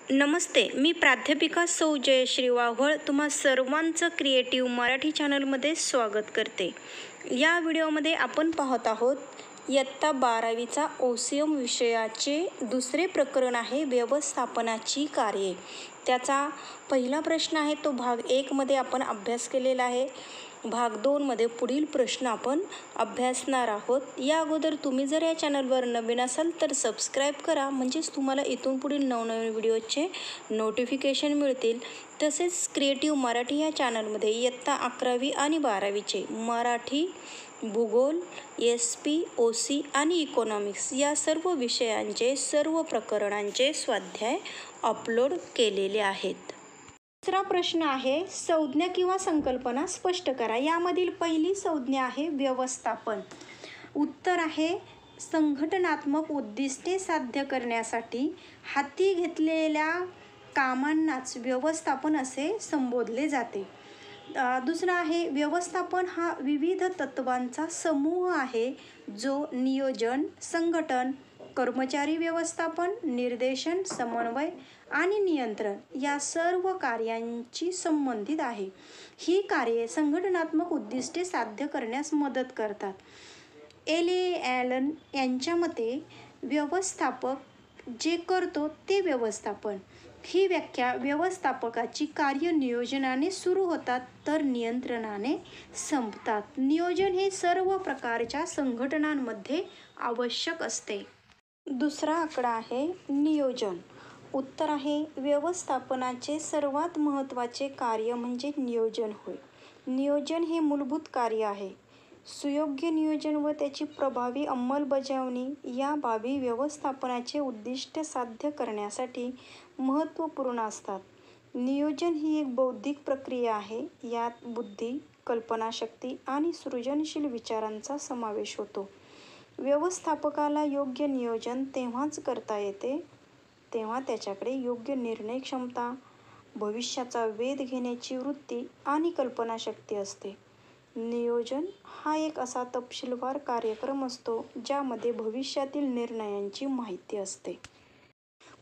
नमस्ते, मी प्राध्यापिका सौ जयश्री वाव्हळ तुम्हा सर्वांचं क्रिएटिव्ह मराठी चॅनलमध्ये स्वागत करते. या व्हिडिओमध्ये आपण पाहत आहोत इयत्ता 12वीचा OCM विषयाचे दुसरे प्रकरण आहे व्यवस्थापनाची कार्ये. त्याचा पहिला प्रश्न आहे तो भाग 1 मध्ये आपण अभ्यास केलेला आहे. भाग 2 मध्ये पुढील प्रश्न आपण अभ्यासणार आहोत. या अगोदर तुम्ही जर या चॅनलवर नवीन असाल तर सबस्क्राईब करा, म्हणजेच तुम्हाला इथून पुढील नवनवीन व्हिडिओचे नोटिफिकेशन मिळतील. तसेच क्रिएटिव्ह मराठी या चॅनलमध्ये इयत्ता 11वी आणि 12वीचे मराठी, भूगोल, SP, OC आणि इकॉनॉमिक्स या सर्व विषयांचे सर्व प्रकरणांचे स्वाध्याय अपलोड केलेले आहेत. दुसरा प्रश्न आहे संज्ञा किंवा संकल्पना स्पष्ट करा. यामधील पहिली संज्ञा आहे व्यवस्थापन. उत्तर आहे संघटनात्मक उद्दिष्टे साध्य करण्यासाठी हाती घेतलेल्या कामांनाच व्यवस्थापन असे संबोधले जाते. दुसरा आहे व्यवस्थापन हा विविध तत्वांचा समूह आहे जो नियोजन, संघटन, कर्मचारी व्यवस्थापन, निर्देशन, समन्वय आणि नियंत्रण या सर्व कार्यांशी संबंधित आहे. ही कार्ये संघटनात्मक उद्दिष्टे साध्य करण्यास मदत करतात. ॲलन यांच्या मते व्यवस्थापक जे करतो ते व्यवस्थापन. ही व्याख्या व्यवस्थापकाची कार्य नियोजनाने सुरू होतात तर नियंत्रणाने संपतात. नियोजन हे सर्व प्रकारच्या संघटनांमध्ये आवश्यक असते. दुसरा आकडा आहे नियोजन. उत्तर आहे व्यवस्थापनाचे सर्वात महत्त्वाचे कार्य म्हणजे नियोजन होय. नियोजन हे मूलभूत कार्य आहे. सुयोग्य नियोजन व त्याची प्रभावी अंमलबजावणी या बाबी व्यवस्थापनाचे उद्दिष्ट साध्य करण्यासाठी महत्त्वपूर्ण असतात. नियोजन ही एक बौद्धिक प्रक्रिया आहे. यात बुद्धी, कल्पनाशक्ती आणि सृजनशील विचारांचा समावेश होतो. व्यवस्थापकाला योग्य नियोजन तेव्हाच करता येते तेव्हा त्याच्याकडे योग्य निर्णय क्षमता, भविष्याचा वेध घेण्याची वृत्ती आणि कल्पनाशक्ती असते. नियोजन हा एक असा तपशीलवार कार्यक्रम असतो ज्यामध्ये भविष्यातील निर्णयांची माहिती असते.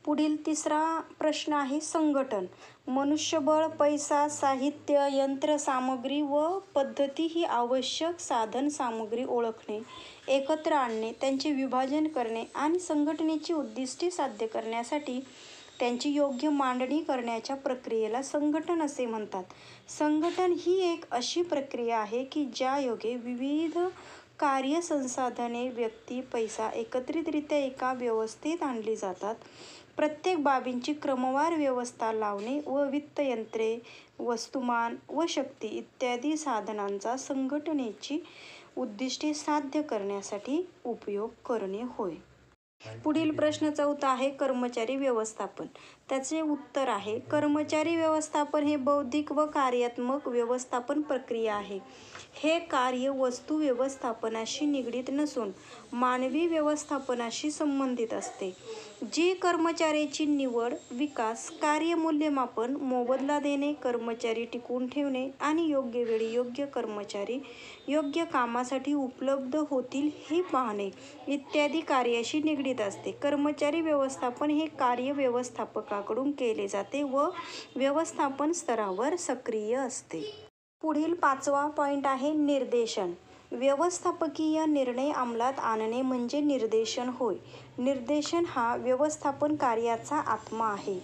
पुढील तिसरा प्रश्न आहे संघटन. मनुष्यबळ, पैसा, साहित्य, यंत्रसामग्री व पद्धती ही आवश्यक साधन सामग्री ओळखणे, एकत्र आणणे, त्यांचे विभाजन करणे आणि संघटनेची उद्दिष्टे साध्य करण्यासाठी त्यांची योग्य मांडणी करण्याच्या प्रक्रियेला संघटन असे म्हणतात. संघटन ही एक अशी प्रक्रिया आहे की ज्यायोगे विविध कार्यसंसाधने, व्यक्ती, पैसा एकत्रितरित्या एका व्यवस्थेत आणली जातात. प्रत्येक बाबींची क्रमवार व्यवस्था लावणे व वित्तयंत्रे, वस्तुमान व शक्ती इत्यादी साधनांचा संघटनेची उद्दिष्टे साध्य करण्यासाठी उपयोग करणे होय. पुढील प्रश्न चौथा आहे कर्मचारी व्यवस्थापन. त्याचे उत्तर आहे कर्मचारी व्यवस्थापन हे बौद्धिक व कार्यात्मक व्यवस्थापन प्रक्रिया आहे. हे कार्य वस्तू व्यवस्थापनाशी निगडित नसून मानवी व्यवस्थापनाशी संबंधित असते. जी कर्मचाऱ्याची निवड, विकास, कार्य मूल्यमापन, मोबदला देणे, कर्मचारी टिकवून ठेवणे आणि योग्य वेळी योग्य कर्मचारी योग्य कामासाठी उपलब्ध होतील हे पाहणे इत्यादी कार्याशी निगडित असते. कर्मचारी व्यवस्थापन हे कार्य व्यवस्थापकाकडून केले जाते व व्यवस्थापन स्तरावर सक्रिय असते. पुढील 5वा पॉईंट आहे निर्देशन. व्यवस्थापकीय निर्णय अंमलात आणणे म्हणजे निर्देशन होय. निर्देशन हा व्यवस्थापन कार्याचा आत्मा आहे.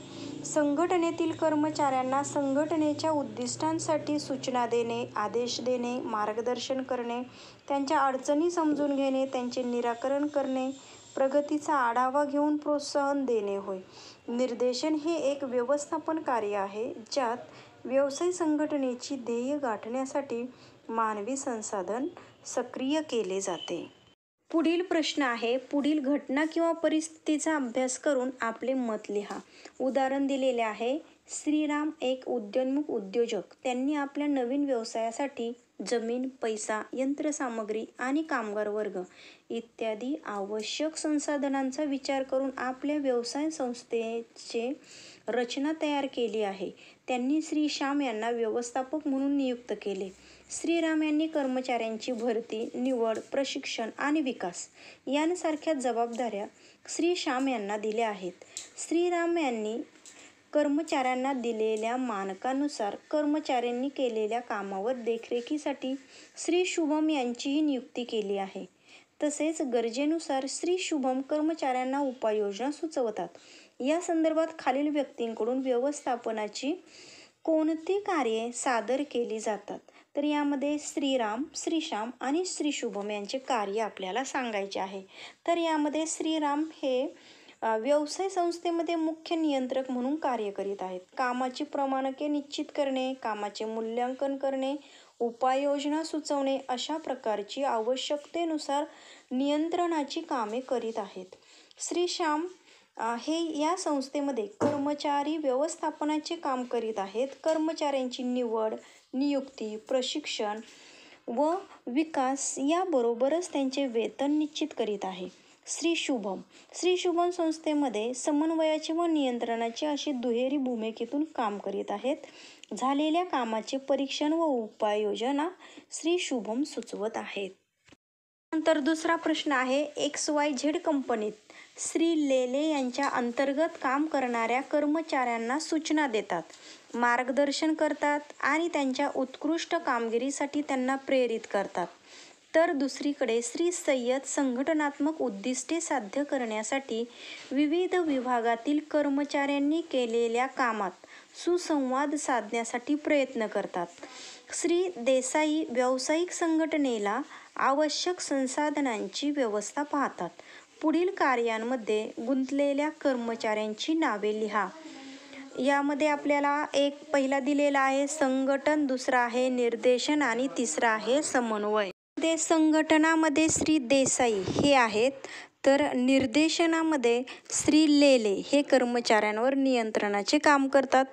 संघटनेतील कर्मचाऱ्यांना संघटनेच्या उद्दिष्टांसाठी सूचना देणे, आदेश देणे, मार्गदर्शन करणे, त्यांच्या अडचणी समजून घेणे, त्यांचे निराकरण करणे, प्रगतीचा आढावा घेऊन प्रोत्साहन देणे होय. निर्देशन हे एक व्यवस्थापन कार्य आहे ज्यात व्यवसाय संघटनेची ध्येय गाठण्यासाठी मानवी संसाधन सक्रिय केले जाते. पुढील प्रश्न आहे पुढील घटना किंवा परिस्थितीचा अभ्यास करून आपले मत लिहा. उदाहरण दिलेले आहे. श्रीराम एक उदयोन्मुख उद्योजक. त्यांनी आपल्या नवीन व्यवसायासाठी जमीन, पैसा, यंत्रसामग्री आणि कामगार वर्ग इत्यादी आवश्यक संसाधनांचा विचार करून आपल्या व्यवसाय संस्थेची रचना तयार केली आहे. त्यांनी श्री श्याम यांना व्यवस्थापक म्हणून नियुक्त केले. श्रीराम यांनी कर्मचाऱ्यांची भरती, निवड, प्रशिक्षण आणि विकास यांसारख्या जबाबदाऱ्या श्री श्याम यांना दिल्या आहेत. श्रीराम यांनी कर्मचाऱ्यांना दिलेल्या मानकानुसार कर्मचाऱ्यांनी केलेल्या कामावर देखरेखीसाठी श्री शुभम यांचीही नियुक्ती केली आहे. तसेच गरजेनुसार श्री शुभम कर्मचाऱ्यांना उपाययोजना सुचवतात. या संदर्भात खालील व्यक्तींकडून व्यवस्थापनाची कोणती कार्ये सादर केली जातात? तर यामध्ये श्रीराम, श्रीश्याम आणि श्री शुभम यांचे कार्य आपल्याला सांगायचे आहे. तर यामध्ये श्रीराम हे व्यवसाय संस्थेमध्ये मुख्य नियंत्रक म्हणून कार्य करीत आहेत. कामाची प्रमाणके निश्चित करणे, कामाचे मूल्यांकन करणे, उपाययोजना सुचवणे अशा प्रकारची आवश्यकतेनुसार नियंत्रणाची कामे करीत आहेत. श्रीश्याम हे या संस्थेमध्ये कर्मचारी व्यवस्थापनाचे काम करीत आहेत. कर्मचाऱ्यांची निवड, नियुक्ती, प्रशिक्षण व विकास याबरोबरच त्यांचे वेतन निश्चित करीत आहे. श्री शुभम संस्थेमध्ये समन्वयाचे व नियंत्रणाचे अशी दुहेरी भूमिकेतून काम करीत आहेत. झालेल्या कामाचे परीक्षण व उपाययोजना श्री शुभम सुचवत आहेत. नंतर दुसरा प्रश्न आहे, XYZ कंपनीत श्री लेले यांच्या अंतर्गत काम करणाऱ्या कर्मचाऱ्यांना सूचना देतात, मार्गदर्शन करतात आणि त्यांच्या उत्कृष्ट कामगिरीसाठी त्यांना प्रेरित करतात. तर दुसरीकडे श्री सय्यद संघटनात्मक उद्दिष्टे साध्य करण्यासाठी विविध विभागातील कर्मचाऱ्यांनी केलेल्या कामात सुसंवाद साधण्यासाठी प्रयत्न करतात. श्री देसाई व्यावसायिक संघटनेला आवश्यक संसाधनांची व्यवस्था पाहतात. पुढील कार्यांमध्ये गुंतलेल्या कर्मचाऱ्यांची नावे लिहा. यामध्ये आपल्याला एक पहिला दिलेला आहे संघटन, दुसरा आहे निर्देशन आणि तिसरा आहे समन्वय. संघटनामध्ये श्री देसाई हे आहेत, तर निर्देशनामध्ये श्री लेले हे कर्मचाऱ्यांवर नियंत्रणाचे काम करतात.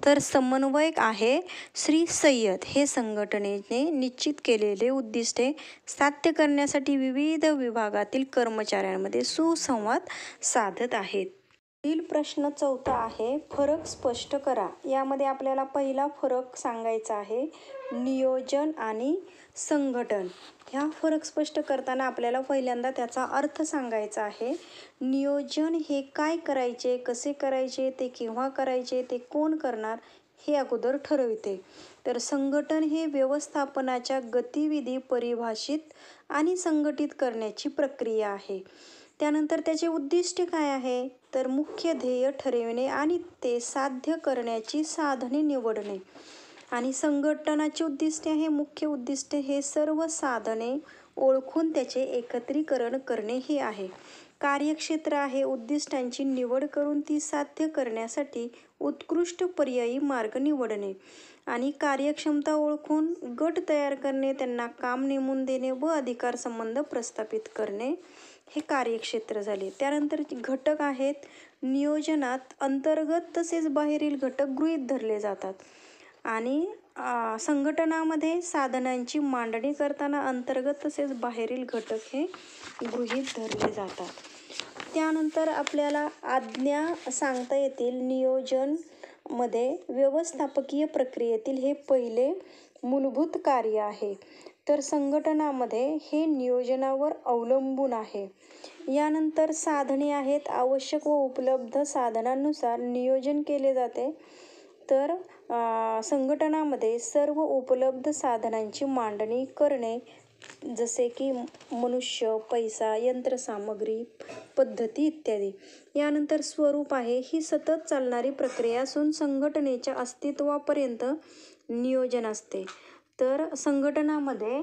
तर समन्वयक आहे श्री सय्यद, हे संघटनेने निश्चित केलेले उद्दिष्टे साध्य करण्यासाठी विविध विभागातील कर्मचाऱ्यांमध्ये सुसंवाद साधत आहेत. पुढील प्रश्न चौथा आहे, फरक स्पष्ट करा. यामध्ये आपल्याला पहिला फरक सांगायचा आहे नियोजन आणि संघटन. ह्या फरक स्पष्ट करताना आपल्याला पहिल्यांदा त्याचा अर्थ सांगायचा आहे. नियोजन हे काय करायचे, कसे करायचे, ते केव्हा करायचे, ते कोण करणार हे अगोदर ठरविते. तर संघटन हे व्यवस्थापनाच्या गतिविधी परिभाषित आणि संघटित करण्याची प्रक्रिया आहे. त्यानंतर त्याचे उद्दिष्ट काय आहे, तर मुख्य ध्येय ठरविणे आणि ते साध्य करण्याची साधने निवडणे. आणि संघटनाचे उद्दिष्टे आहे, मुख्य उद्दिष्ट हे सर्व साधने ओळखून त्याचे एकत्रीकरण करणे हे आहे. कार्यक्षेत्र आहे, उद्दिष्टांची निवड करून ती साध्य करण्यासाठी उत्कृष्ट पर्यायी मार्ग निवडणे. आणि कार्यक्षमता ओळखून गट तयार करणे, त्यांना काम नेमून देणे व अधिकार संबंध प्रस्थापित करणे हे कार्यक्षेत्र झाले. त्यानंतर घटक आहेत, नियोजनात अंतर्गत तसेच बाहेरील घटक गृहीत धरले जातात. आणि संघटनामध्ये साधनांची मांडणी करताना अंतर्गत तसेच बाहेरील घटक हे गृहीत धरले जातात. त्यानंतर आपल्याला आज्ञा सांगता येतील. नियोजनमध्ये व्यवस्थापकीय प्रक्रियेतील हे पहिले मूलभूत कार्य आहे. तर संघटनामध्ये हे नियोजनावर अवलंबून आहे. यानंतर साधने आहेत, आवश्यक व उपलब्ध साधनांनुसार नियोजन केले जाते. तर संघटनामध्ये सर्व उपलब्ध साधनांची मांडणी करणे, जसे की मनुष्य, पैसा, यंत्रसामग्री, पद्धती इत्यादी. यानंतर स्वरूप आहे, ही सतत चालणारी प्रक्रिया असून संघटनेच्या अस्तित्वापर्यंत नियोजन असते. तर संघटनामध्ये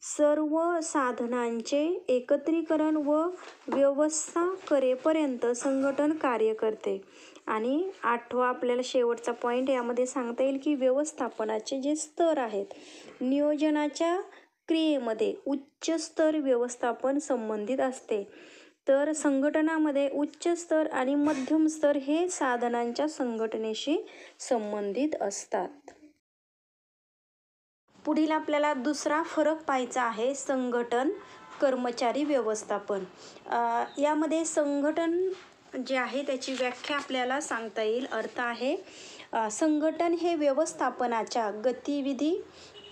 सर्व साधनांचे एकत्रीकरण व व्यवस्था करेपर्यंत संघटन कार्य करते. आणि आठवा आपल्याला शेवटचा पॉईंट यामध्ये सांगता येईल की व्यवस्थापनाचे जे स्तर आहेत, नियोजनाच्या क्रियेमध्ये उच्च स्तर व्यवस्थापन संबंधित असते. तर संघटनामध्ये उच्च स्तर आणि मध्यम स्तर हे साधनांच्या संघटनेशी संबंधित असतात. पुढील आपल्याला दुसरा फरक पाहायचा आहे, संघटन, कर्मचारी व्यवस्थापन. यामध्ये संघटन जे आहे त्याची व्याख्या आपल्याला सांगता येईल. अर्थ आहे, संघटन हे व्यवस्थापनाच्या गतिविधी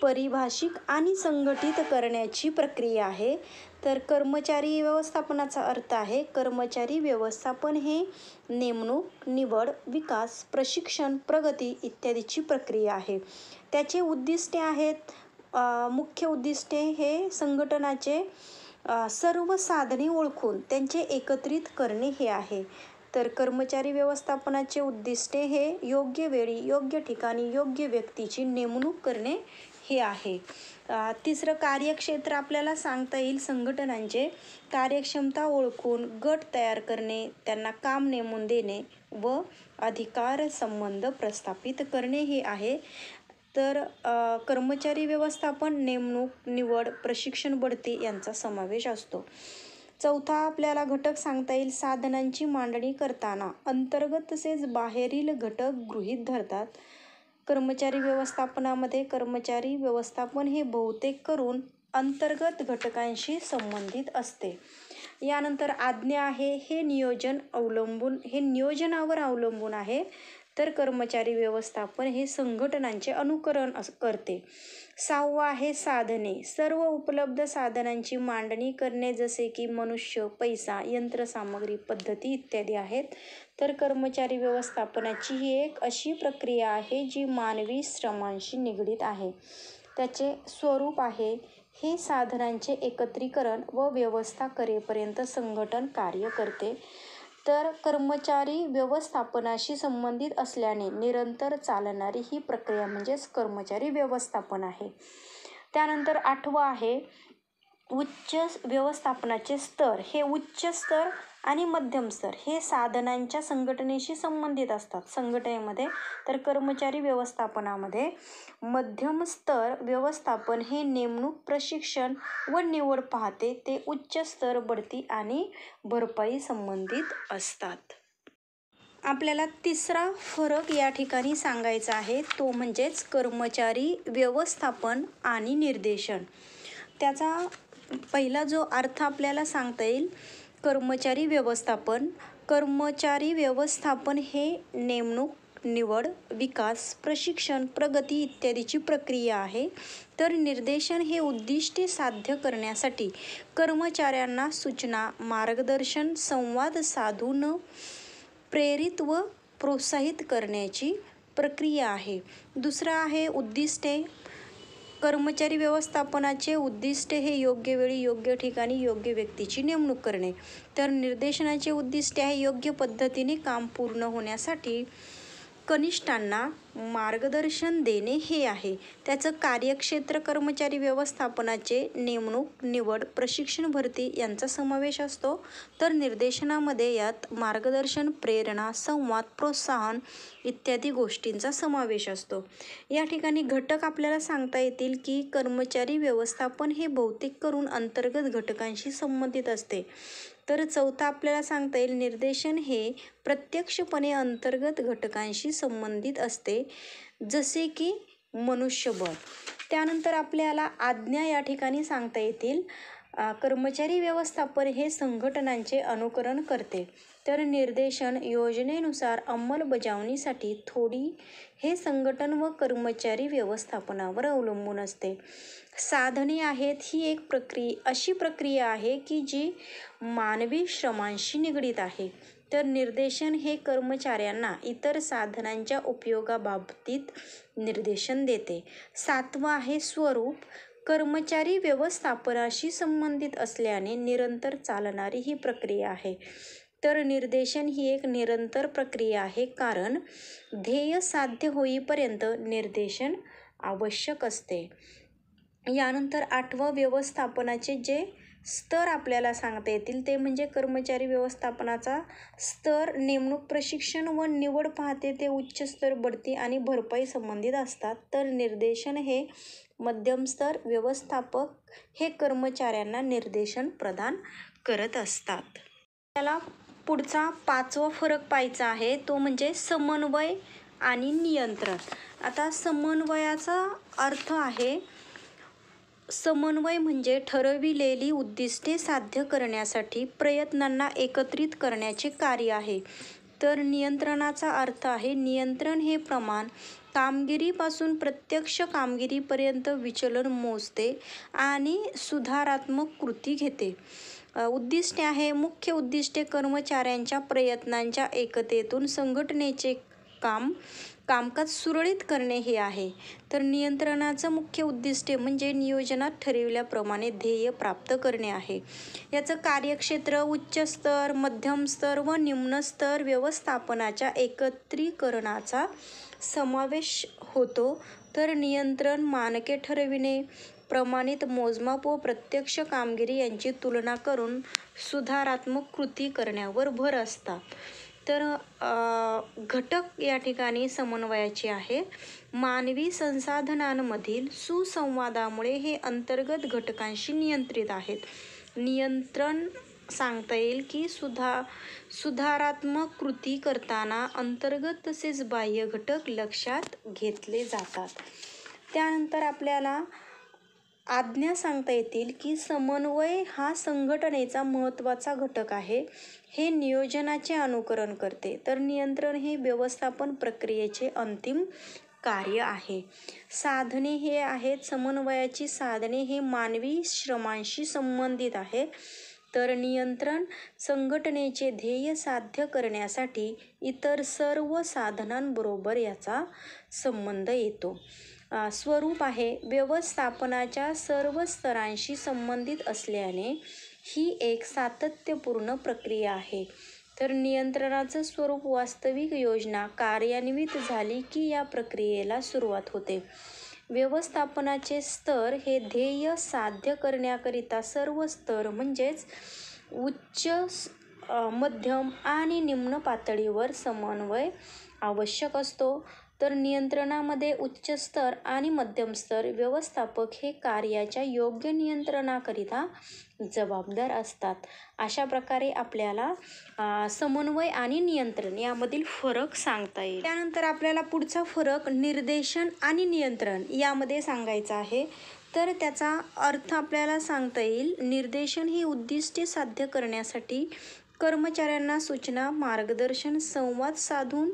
परिभाषित आणि संघटित करण्याची प्रक्रिया आहे. तर कर्मचारी व्यवस्थापनाचा अर्थ आहे, कर्मचारी व्यवस्थापन हे नेमणूक, निवड, विकास, प्रशिक्षण, प्रगती इत्यादीची प्रक्रिया आहे. त्याचे उद्दिष्टे आहेत, मुख्य उद्दिष्टे हे संघटनाचे सर्व साधने ओळखून त्यांचे एकत्रित करणे हे आहे. तर कर्मचारी व्यवस्थापनाचे उद्दिष्टे हे योग्य वेळी, योग्य ठिकाणी, योग्य व्यक्तीची नेमणूक करणे हे आहे. तिसरं कार्यक्षेत्र आपल्याला सांगता येईल. संघटनांचे कार्यक्षमता ओळखून गट तयार करणे, त्यांना काम नेमून देणे व अधिकार संबंध प्रस्थापित करणे हे आहे. तर कर्मचारी व्यवस्थापन नेमणूक, निवड, प्रशिक्षण, बढती यांचा समावेश असतो. चौथा आपल्याला घटक सांगता येईल. साधनांची मांडणी करताना अंतर्गत तसेच बाहेरील घटक गृहीत धरतात. कर्मचारी व्यवस्थापनामध्ये कर्मचारी व्यवस्थापन हे बहुतेक करून अंतर्गत घटकांशी संबंधित असते. यानंतर आज्ञा आहे, हे नियोजनावर अवलंबून आहे. तर कर्मचारी व्यवस्थापन हे संघटनांचे अनुकरण करते. सहावं आहे साधने, सर्व उपलब्ध साधनांची मांडणी करणे, जसे की मनुष्य, पैसा, यंत्रसामग्री, पद्धती इत्यादी आहेत. तर कर्मचारी व्यवस्थापनाची ही एक अशी प्रक्रिया आहे जी मानवी श्रमांशी निगडीत आहे. त्याचे स्वरूप आहे, हे साधनांचे एकत्रीकरण व व्यवस्था करेपर्यंत संघटन कार्य करते. तर कर्मचारी व्यवस्थापनाशी संबंधित असल्याने निरंतर चालणारी ही प्रक्रिया म्हणजेच कर्मचारी व्यवस्थापन आहे. त्यानंतर आठवं आहे उच्च व्यवस्थापनाचे स्तर. हे उच्च स्तर आणि मध्यम स्तर हे साधनांच्या संघटनेशी संबंधित असतात संघटनेमध्ये. तर कर्मचारी व्यवस्थापनामध्ये मध्यम स्तर व्यवस्थापन हे नेमणूक, प्रशिक्षण व निवड पाहते. ते उच्च स्तर बढती आणि भरपाई संबंधित असतात. आपल्याला तिसरा फरक या ठिकाणी सांगायचा आहे, तो म्हणजेच कर्मचारी व्यवस्थापन आणि निर्देशन. त्याचा पहिला जो अर्थ आपल्याला सांगता येईल, कर्मचारी व्यवस्थापन. कर्मचारी व्यवस्थापन हे नेमणूक, निवड, विकास, प्रशिक्षण, प्रगती इत्यादीची प्रक्रिया आहे. तर निर्देशन हे उद्दिष्टे साध्य करण्यासाठी कर्मचाऱ्यांना सूचना, मार्गदर्शन, संवाद साधून प्रेरित व प्रोत्साहित करण्याची प्रक्रिया आहे. दुसरं आहे उद्दिष्टे. कर्मचारी व्यवस्थापनाचे उद्दिष्टे हे योग्य वेळी, योग्य ठिकाणी, योग्य व्यक्तीची नेमणूक करणे. तर निर्देशनाचे उद्दिष्टे आहे योग्य पद्धतीने काम पूर्ण होण्यासाठी कनिष्ठांना मार्गदर्शन देणे हे आहे. त्याचं कार्यक्षेत्र कर्मचारी व्यवस्थापनाचे नेमणूक, निवड, प्रशिक्षण, भरती यांचा समावेश असतो. तर निर्देशनामध्ये यात मार्गदर्शन, प्रेरणा, संवाद, प्रोत्साहन इत्यादी गोष्टींचा समावेश असतो. या ठिकाणी घटक आपल्याला सांगता येतील की कर्मचारी व्यवस्थापन हे बहुतेक करून अंतर्गत घटकांशी संबंधित असते. तर चौथा आपल्याला सांगता येईल निर्देशन हे प्रत्यक्षपणे अंतर्गत घटकांशी संबंधित असते, जसे की मनुष्यबळ. त्यानंतर आपल्याला आज्ञा या ठिकाणी सांगता येतील. कर्मचारी व्यवस्थापन हे संघटनांचे अनुकरण करते. तर निर्देशन योजनेनुसार अंमलबजावणीसाठी थोडी हे संघटन व कर्मचारी व्यवस्थापनावर अवलंबून असते. साधने आहेत, ही एक अशी प्रक्रिया आहे की जी मानवी श्रमांशी निगडीत आहे. तर निर्देशन हे कर्मचाऱ्यांना इतर साधनांच्या उपयोगाबाबतीत निर्देशन देते. सातवं आहे स्वरूप. कर्मचारी व्यवस्थापनाशी संबंधित असल्याने निरंतर चालणारी ही प्रक्रिया आहे. तर निर्देशन ही एक निरंतर प्रक्रिया आहे, कारण ध्येय साध्य होईपर्यंत निर्देशन आवश्यक असते. यानंतर आठवं व्यवस्थापनाचे जे स्तर आपल्याला सांगता येतील ते म्हणजे कर्मचारी व्यवस्थापनाचा स्तर नेमणूक, प्रशिक्षण व निवड पाहते. ते उच्च स्तर, बढती आणि भरपाई संबंधित असतात. तर निर्देशन हे मध्यम स्तर, व्यवस्थापक हे कर्मचाऱ्यांना निर्देशन प्रदान करत असतात. त्याला पुढचा पाचवा फरक पाहायचा आहे, तो म्हणजे समन्वय आणि नियंत्रण. आता समन्वयाचा अर्थ आहे, समन्वय म्हणजे ठरविलेली उद्दिष्टे साध्य करण्यासाठी प्रयत्नांना एकत्रित करण्याचे कार्य आहे. तर नियंत्रणाचा अर्थ आहे नियंत्रण हे प्रमाण कामगिरीपासून प्रत्यक्ष कामगिरीपर्यंत विचलन मोजते आणि सुधारात्मक कृती घेते. उद्दिष्टे आहे. मुख्य उद्दिष्टे कर्मचाऱ्यांच्या प्रयत्नांच्या एकतेतून संघटनेचे कामकाज सुरळीत करणे हे आहे. तर नियंत्रणाचं मुख्य उद्दिष्टे म्हणजे नियोजनात ठरविल्याप्रमाणे ध्येय प्राप्त करणे आहे. याचं कार्यक्षेत्र उच्च स्तर, मध्यम स्तर व निम्न स्तर व्यवस्थापनाच्या एकत्रीकरणाचा समावेश होतो. तर नियंत्रण मानके ठरविणे, प्रमाणित मोजमाप व प्रत्यक्ष कामगिरी यांची तुलना करून सुधारात्मक कृती करण्यावर भर असतात. तर घटक या ठिकाणी समन्वयाचे आहे. मानवी संसाधनांमधील सुसंवादामुळे हे अंतर्गत घटकांशी नियंत्रित आहेत. नियंत्रण सांगता येईल की सुधारात्मक कृती करताना अंतर्गत तसेच बाह्य घटक लक्षात घेतले जातात. त्यानंतर आपल्याला आज्ञा सांगता येतील की समन्वय हा संघटनेचा महत्त्वाचा घटक आहे. हे नियोजनाचे अनुकरण करते. तर नियंत्रण हे व्यवस्थापन प्रक्रियेचे अंतिम कार्य आहे. साधने हे आहेत. समन्वयाची साधने हे मानवी श्रमांशी संबंधित आहे. तर नियंत्रण संघटनेचे ध्येय साध्य करण्यासाठी इतर सर्व साधनांबरोबर याचा संबंध येतो. स्वरूप आहे. व्यवस्थापनाच्या सर्व स्तरांशी संबंधित असल्याने ही एक सातत्यपूर्ण प्रक्रिया आहे. तर नियंत्रणाचं स्वरूप वास्तविक योजना कार्यान्वित झाली की या प्रक्रियेला सुरुवात होते. व्यवस्थापनाचे स्तर हे ध्येय साध्य करण्याकरिता सर्व स्तर म्हणजेच उच्च, मध्यम आणि निम्न पातळीवर समन्वय आवश्यक असतो. तर नियंत्रणामध्ये उच्च स्तर आणि मध्यम स्तर व्यवस्थापक हे कार्याच्या योग्य नियंत्रणाकरिता जबाबदार असतात. अशा प्रकारे आपल्याला समन्वय आणि नियंत्रण यामधील फरक सांगता येईल. त्यानंतर आपल्याला पुढचा फरक निर्देशन आणि नियंत्रण यामध्ये सांगायचा आहे. तर त्याचा अर्थ आपल्याला सांगता येईल. निर्देशन ही उद्दिष्टे साध्य करण्यासाठी कर्मचाऱ्यांना सूचना, मार्गदर्शन, संवाद साधून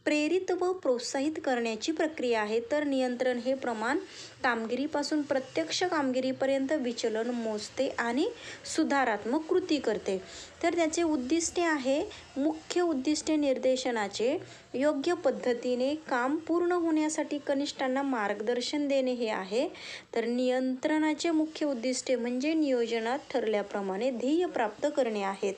प्रेरित व प्रोत्साहित करण्याची प्रक्रिया आहे. तर नियंत्रण हे प्रमाण कामगिरीपासून प्रत्यक्ष कामगिरीपर्यंत विचलन मोजते आणि सुधारात्मक कृती करते. तर त्याचे उद्दिष्टे आहे. मुख्य उद्दिष्टे निर्देशनाचे योग्य पद्धतीने काम पूर्ण होण्यासाठी कनिष्ठांना मार्गदर्शन देणे हे आहे. तर नियंत्रणाचे मुख्य उद्दिष्टे म्हणजे नियोजनात ठरल्याप्रमाणे ध्येय प्राप्त करणे आहेत.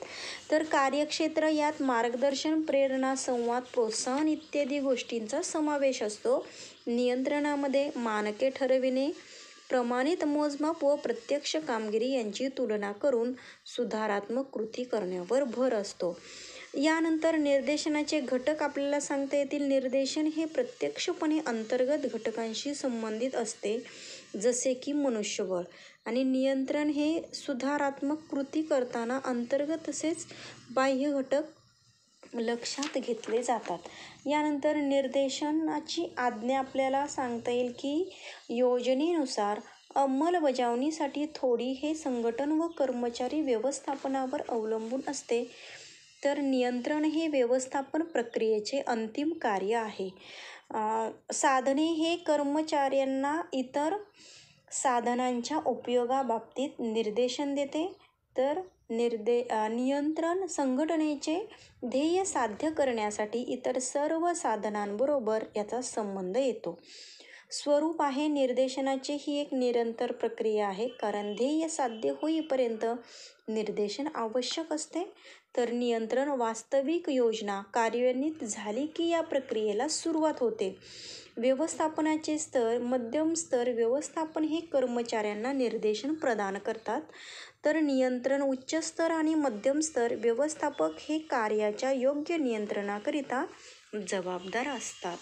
तर कार्यक्षेत्र यात मार्गदर्शन, प्रेरणा, संवाद, प्रोत्साहन इत्यादी गोष्टींचा समावेश असतो. नियंत्रणामध्ये मानके ठरविणे, प्रमाणित मोजमाप व प्रत्यक्ष कामगिरी यांची तुलना करून सुधारात्मक कृती करण्यावर भर असतो. यानंतर निर्देशनाचे घटक आपल्याला सांगता येतील. निर्देशन हे प्रत्यक्षपणे अंतर्गत घटकांशी संबंधित असते जसे की मनुष्यबळ. आणि नियंत्रण हे सुधारात्मक कृती करताना अंतर्गत तसेच बाह्य घटक लक्षात घेतले जातात. यानंतर निर्देशनाची आज्ञा आपल्याला सांगता येईल की योजनेनुसार अंमलबजावणीसाठी थोडी हे संघटन व कर्मचारी व्यवस्थापनावर अवलंबून असते. तर नियंत्रण हे व्यवस्थापन प्रक्रियेचे अंतिम कार्य आहे. साधने हे कर्मचाऱ्यांना इतर साधनांच्या उपयोगाबाबतीत निर्देशन देते. तर नियंत्रण संघटनेचे ध्येय साध्य करण्यासाठी इतर सर्व साधनांबरोबर याचा संबंध येतो. स्वरूप आहे. निर्देशनाची ही एक निरंतर प्रक्रिया आहे कारण ध्येय साध्य होईपर्यंत निर्देशन आवश्यक असते. तर नियंत्रण वास्तविक योजना कार्यान्वित झाली की या प्रक्रियेला सुरुवात होते. व्यवस्थापनाचे स्तर, मध्यम स्तर व्यवस्थापन हे कर्मचाऱ्यांना निर्देशन प्रदान करतात. तर नियंत्रण उच्च स्तर आणि मध्यम स्तर व्यवस्थापक हे कार्याच्या योग्य नियंत्रणाकरिता जबाबदार असतात.